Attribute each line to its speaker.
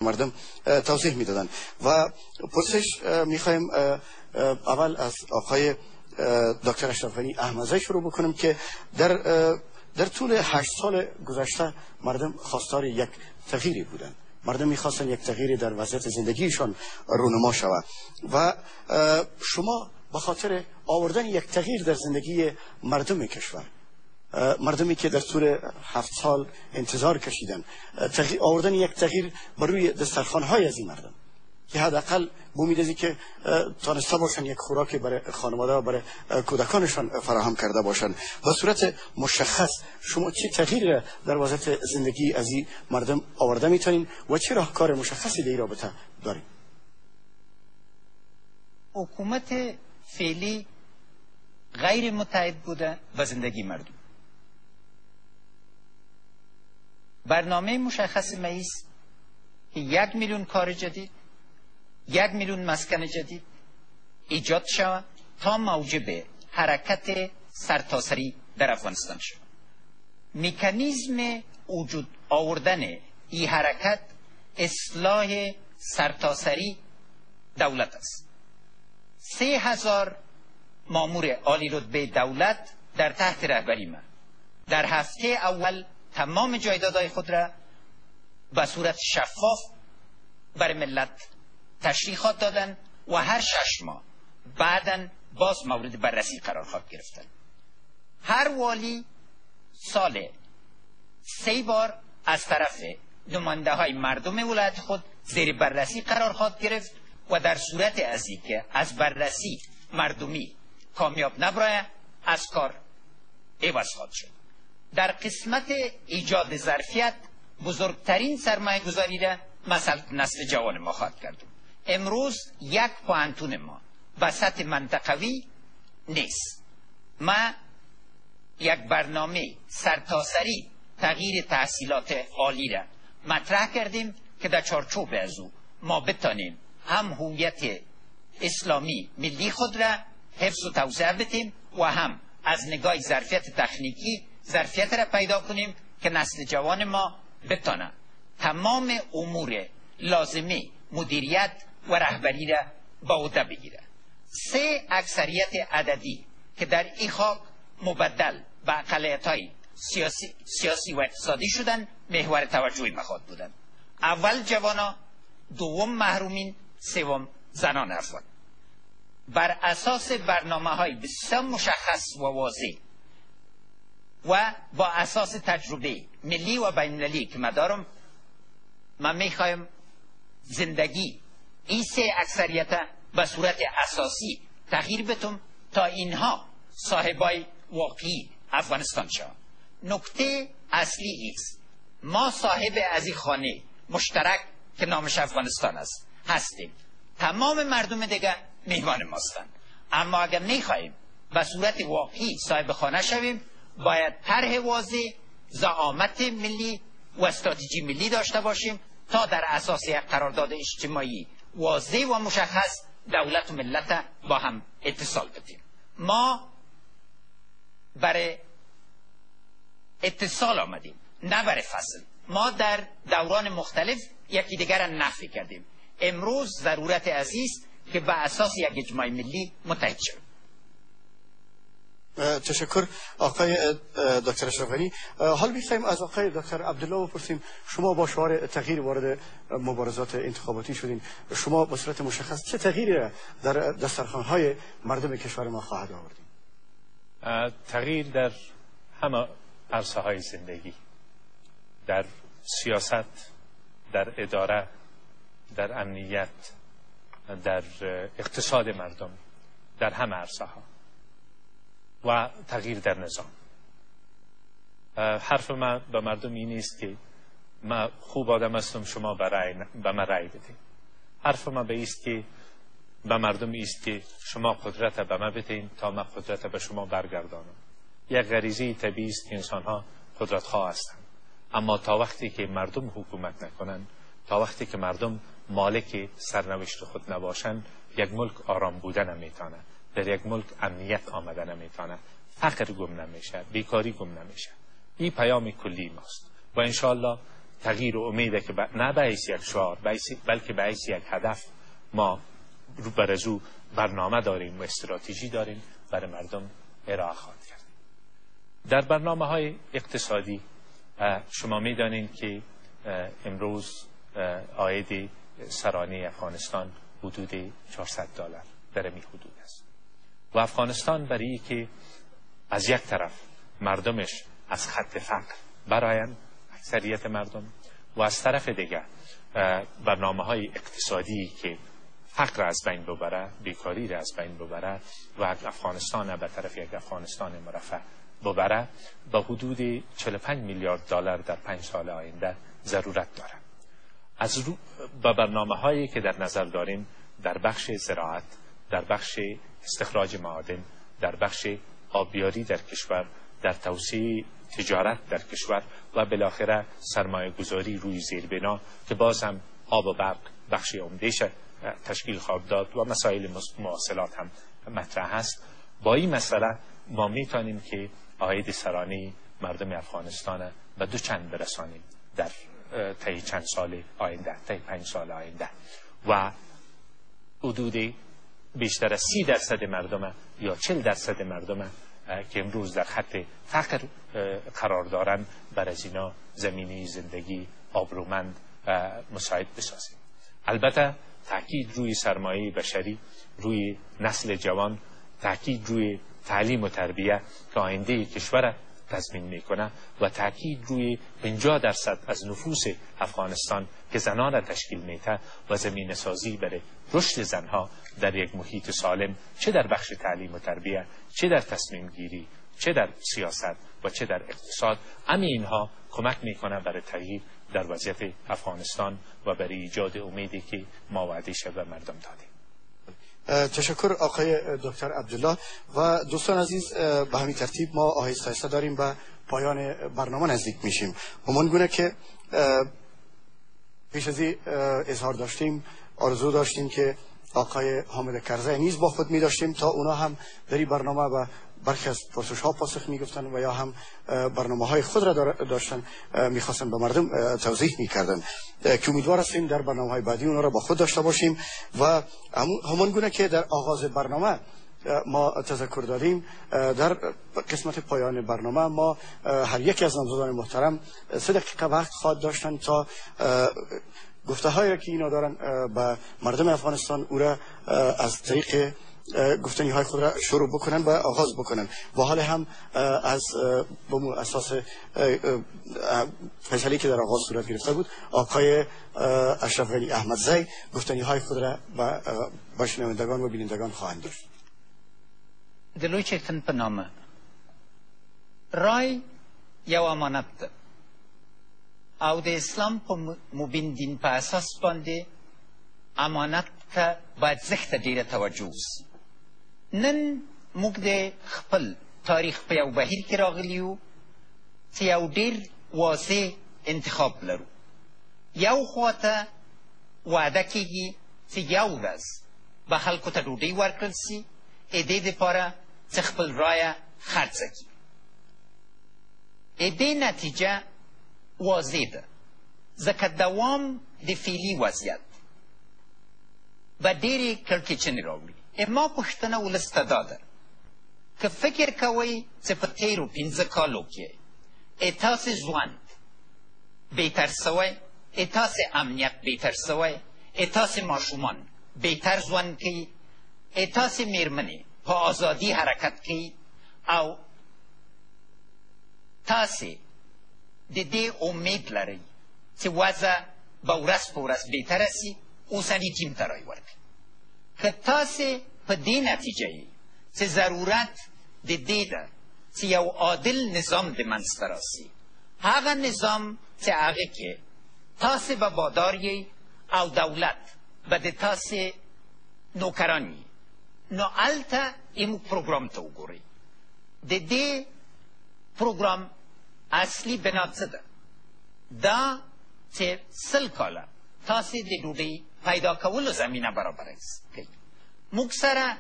Speaker 1: مردم توضیح میدادن. و پرسش میخوایم اول از آقای دکتر اشرف غنی احمدزی شروع بکنم که در طول 8 سال گذشته مردم خواستار یک تغییری بودند. مردم میخواستن یک تغییری در وضعیت زندگیشان رونما شود و شما به خاطر آوردن یک تغییر در زندگی مردم کشور، مردمی که در طول 7 سال انتظار کشیدن، آوردن یک تغییر بر روی دسترخوان‌های از این مردم که حداقل بومیدازی که تانسته باشن یک خوراکی برای خانواده و برای کودکانشان فراهم کرده باشن. به صورت مشخص شما چه تغییر در وضعیت زندگی از این مردم آورده میتونین و چه راهکار مشخصی در این رابطه دارین؟
Speaker 2: حکومت فعلی غیر متعهد بوده به زندگی مردم. برنامه مشخص ما است که 1 میلیون کار جدید، 1 میلیون مسکن جدید ایجاد شود تا موجب حرکت سرتاسری در افغانستان شود. مکانیزم وجود آوردن این حرکت اصلاح سرتاسری دولت است. 3000 مامور عالی رتبه دولت در تحت رهبری من در هفته اول تمام جایدادهای خود را به صورت شفاف بر ملت تشریحات دادن و هر 6 ماه بعداً باز مورد بررسی قرار خواهد گرفتن. هر والی سال 3 بار از طرف نماینده های مردم ولایت خود زیر بررسی قرار خواهد گرفت و در صورت از اینکه از بررسی مردمی کامیاب نبراید از کار عوض خواهد شد. در قسمت ایجاد ظرفیت بزرگترین سرمایه گذاری را مثلا نسل جوان ما خواهد کرد. امروز 1 پوهنتون ما به سطح منطقوی نیست. ما یک برنامه سرتاسری تغییر تحصیلات عالی را مطرح کردیم که در چارچوب از او ما بتانیم هم هویت اسلامی ملی خود را حفظ و توسعه بدیم و هم از نگاه ظرفیت تکنیکی ظرفیت را پیدا کنیم که نسل جوان ما بتانه تمام امور لازمه مدیریت و رهبری را با عهده بگیره. 3 اکثریت عددی که در این خاک مبدل به اقلیت‌های سیاسی و اقتصادی شدن محور توجه مخاط بودن. اول جوانا، دوم محرومین، سوم زنان افغان. بر اساس برنامه‌های بسیار مشخص و واضح و با اساس تجربه ملی و بین‌المللی که مدارم، من میخوایم زندگی این 3 اکثریت به صورت اساسی تغییر بدم تا اینها صاحبای واقعی افغانستان شوند. نکته اصلی است ما صاحب از این خانه مشترک که نامش افغانستان است هستیم. تمام مردم دیگه میهمان ماستند. اما اگر میخواهیم به صورت واقعی صاحب خانه شویم باید طرح واضح، زعامت ملی و استراتژی ملی داشته باشیم تا در اساس یک قرارداد اجتماعی واضح و مشخص دولت و ملت با هم اتصال بدیم. ما برای اتصال آمدیم نه برای فصل. ما در دوران مختلف یکی دیگر را نفی کردیم. امروز ضرورت عزیز که به اساس یک اجماع ملی متحد شویم.
Speaker 1: تشکر آقای دکتر اشرف غنی. حال می‌خوایم از آقای دکتر عبدالله بپرسیم، شما با شعار تغییر وارد مبارزات انتخاباتی شدین. شما به صورت مشخص چه تغییری در دسترخوان‌های مردم کشور ما خواهد آوردین؟
Speaker 3: تغییر در همه عرصه‌های زندگی، در سیاست، در اداره، در امنیت، در اقتصاد مردم، در همه عرصه‌ها و تغییر در نظام. حرف من به مردم این است که من خوب آدم هستم، شما به من رأی بدید. حرف من به است که به مردم است که شما قدرت به من بدین تا من قدرت به شما برگردانم. یک غریزه طبیعی است که انسان‌ها قدرت‌خواه هستند، اما تا وقتی که مردم حکومت نکنند، تا وقتی که مردم مالک سرنوشت خود نباشند، یک ملک آرام بودن نمیتونه، در یک ملک امنیت آمده نمیتونه، فقر گم نمیشه، بیکاری گم نمیشه. این پیام کلی ماست و انشاءالله تغییر و امیده که نه به حیث یک شعار بلکه به حیث یک هدف ما رو برزو برنامه داریم و استراتژی داریم برای مردم ارائه خواهد کرد. در برنامه های اقتصادی شما می‌دانید که امروز عاید سرانه افغانستان حدود $400 در این حدود است و افغانستان برای که از یک طرف مردمش از خط فقر برآیند، اکثریت مردم، و از طرف دیگر برنامه های اقتصادی که فقر از بین ببره، بیکاری را از بین ببره و افغانستان به طرف یک افغانستان مرفه ببره، به حدود $45 میلیارد در 5 سال آینده ضرورت داره. از با برنامه هایی که در نظر داریم در بخش زراعت، در بخش استخراج معادن، در بخش آبیاری در کشور، در توسعه تجارت در کشور و بالاخره سرمایه گذاری روی زیربنا که باز هم آب و برق بخش عمده‌اش تشکیل خواهد داد و مسائل مواصلات هم مطرح است. با این مسئله ما میتونیم که عاید سرانه مردم افغانستان به 2 چند برسانیم در طی چند سال آینده، طی 5 سال آینده، و حدود بیشتر از 30% مردم یا 40% مردم که امروز در خط فقر قرار دارند بر از اینا زمینه زندگی آبرومند مساعد بسازیم. البته تاکید روی سرمایه بشری، روی نسل جوان، تاکید روی تعلیم و تربیه که آینده کشور تضمین میکنه و تاکید روی 50% از نفوس افغانستان که زنان را تشکیل میده و زمینه سازی برای رشد زنها در یک محیط سالم، چه در بخش تعلیم و تربیه، چه در تصمیم گیری، چه در سیاست و چه در اقتصاد، همه اینها کمک میکنه برای تغییر در وضعیت افغانستان و برای ایجاد امیدی که ما وعده‌اش به مردم دادیم.
Speaker 1: تشکر آقای دکتر عبدالله. و دوستان عزیز، به همین ترتیب ما آهسته آهسته داریم به پایان برنامه نزدیک میشیم. همان گونه که پیش از این اظهار داشتیم، آرزو داشتیم که آقای حامد کرزی نیز با خود می داشتیم تا اونا هم در این برنامه و برخی از پرسش ها پاسخ می گفتن و یا هم برنامه های خود را داشتن میخواستن به مردم توضیح میکردن که امیدوار هستیم در برنامه های بعدی اونا را با خود داشته باشیم. و همان گونه که در آغاز برنامه ما تذکر دادیم، در قسمت پایان برنامه ما هر یکی از نامزدان محترم 3 دقیقه وقت خواهد داشتن تا گفته هایی که اینا دارن به مردم افغانستان او را از طریق گفتنی های خود را شروع بکنن و آغاز بکنن. و حال هم از اساس فیصله که در آغاز صورت گرفته بود، آقای اشرف غنی احمدزی گفتنی های خود را با شنوندگان و بینندگان خواهند داشت.
Speaker 2: دلوی چکتن په نامه رای یو امانت ده او د اسلام په مبین دین په اساس باندې امانت ته باید زښته ډېره توجه وسي. نن موږ د خپل تاریخ په یو بهیر کې راغلي یو چې یو ډېر واضح انتخاب لرو. یو خواته وعده کېږي چې یو ورځ به خلکو ته ډوډۍ ورکړل سي د دې دپاره چې خپل رایه خرڅه کړي. د دې نتیجه واضح ده، ځکه دوام د فعلي وضعیت به ډېرې کړکېچنې راوړي. ما پوښتنه ولس ته دا ده که فکر کوئ چې په تېرو 15 کالو کې تاسې ژوند بهتر سوی، تاسې امنیت بهتر سوی، تاسې ماشومان بهتر ژوند کوي، تاسې میرمنې په ازادي حرکت کوي او تاسې د دې امید لرئ چې وضع به ورځ په ورځ بهتره سي، اوسني ټیم ته رای ورکړئ. که تاسې په دې نتیجه یې چې ضرورت د دې ده چې یو عادل نظام د منځته راسي، هغه نظام چې هغې کې تاسې به بادار یئ او دولت به د تاسې نوکران یي، نو هلته زموږ پروګرام ته وګورئ. د دې پروګرام اصلي بنا څه ده؟ دا چې 100 کاله تاسې د ډوډۍ پیدا کولو زمینه برابره کوي. موږ سره